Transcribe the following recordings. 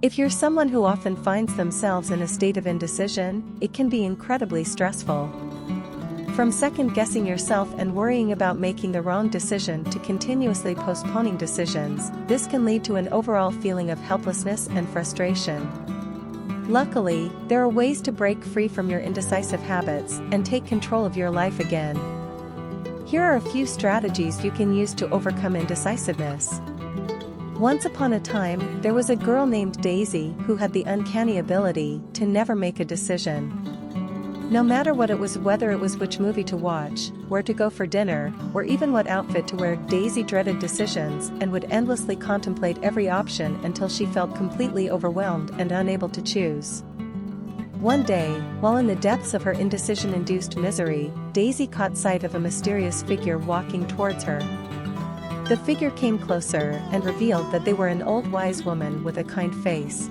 If you're someone who often finds themselves in a state of indecision, it can be incredibly stressful. From second-guessing yourself and worrying about making the wrong decision to continuously postponing decisions, this can lead to an overall feeling of helplessness and frustration. Luckily, there are ways to break free from your indecisive habits and take control of your life again. Here are a few strategies you can use to overcome indecisiveness. Once upon a time, there was a girl named Daisy who had the uncanny ability to never make a decision. No matter what it was, whether it was which movie to watch, where to go for dinner, or even what outfit to wear, Daisy dreaded decisions and would endlessly contemplate every option until she felt completely overwhelmed and unable to choose. One day, while in the depths of her indecision-induced misery, Daisy caught sight of a mysterious figure walking towards her. The figure came closer and revealed that they were an old wise woman with a kind face.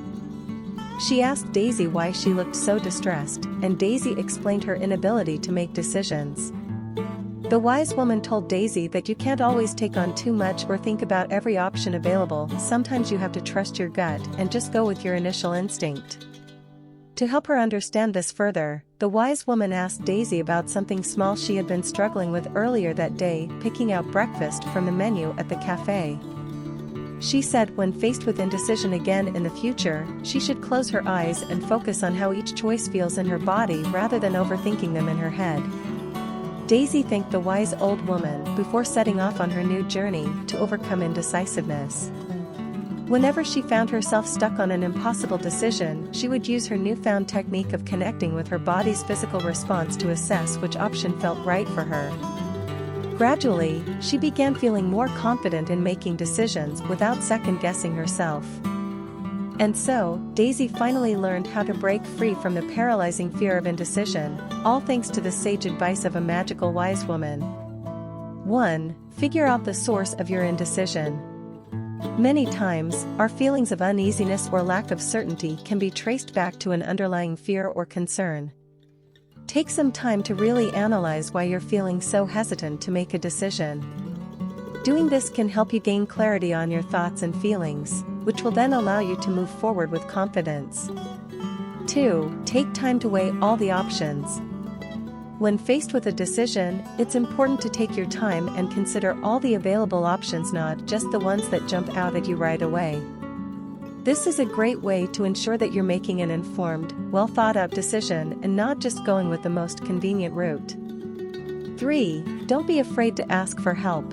She asked Daisy why she looked so distressed, and Daisy explained her inability to make decisions. The wise woman told Daisy that you can't always take on too much or think about every option available. Sometimes you have to trust your gut and just go with your initial instinct. To help her understand this further, the wise woman asked Daisy about something small she had been struggling with earlier that day, picking out breakfast from the menu at the cafe. She said when faced with indecision again in the future, she should close her eyes and focus on how each choice feels in her body rather than overthinking them in her head. Daisy thanked the wise old woman before setting off on her new journey to overcome indecisiveness. Whenever she found herself stuck on an impossible decision, she would use her newfound technique of connecting with her body's physical response to assess which option felt right for her. Gradually, she began feeling more confident in making decisions without second-guessing herself. And so, Daisy finally learned how to break free from the paralyzing fear of indecision, all thanks to the sage advice of a magical wise woman. 1. Figure out the source of your indecision. Many times, our feelings of uneasiness or lack of certainty can be traced back to an underlying fear or concern. Take some time to really analyze why you're feeling so hesitant to make a decision. Doing this can help you gain clarity on your thoughts and feelings, which will then allow you to move forward with confidence. 2. Take time to weigh all the options. When faced with a decision, it's important to take your time and consider all the available options, not just the ones that jump out at you right away. This is a great way to ensure that you're making an informed, well-thought-out decision and not just going with the most convenient route. 3. Don't be afraid to ask for help.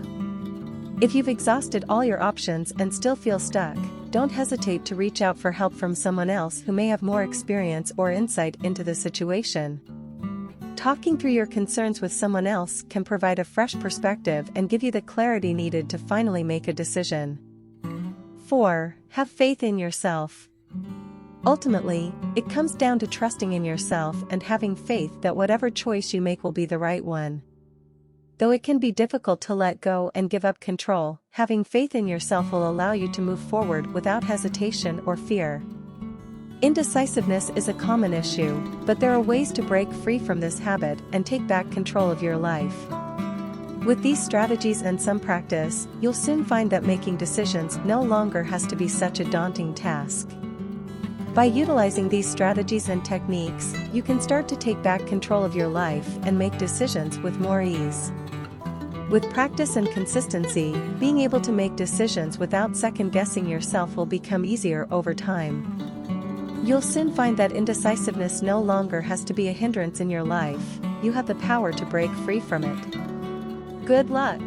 If you've exhausted all your options and still feel stuck, don't hesitate to reach out for help from someone else who may have more experience or insight into the situation. Talking through your concerns with someone else can provide a fresh perspective and give you the clarity needed to finally make a decision. 4. Have faith in yourself. Ultimately, it comes down to trusting in yourself and having faith that whatever choice you make will be the right one. Though it can be difficult to let go and give up control, having faith in yourself will allow you to move forward without hesitation or fear. Indecisiveness is a common issue, but there are ways to break free from this habit and take back control of your life. With these strategies and some practice, you'll soon find that making decisions no longer has to be such a daunting task. By utilizing these strategies and techniques, you can start to take back control of your life and make decisions with more ease. With practice and consistency, being able to make decisions without second-guessing yourself will become easier over time. You'll soon find that indecisiveness no longer has to be a hindrance in your life. You have the power to break free from it. Good luck!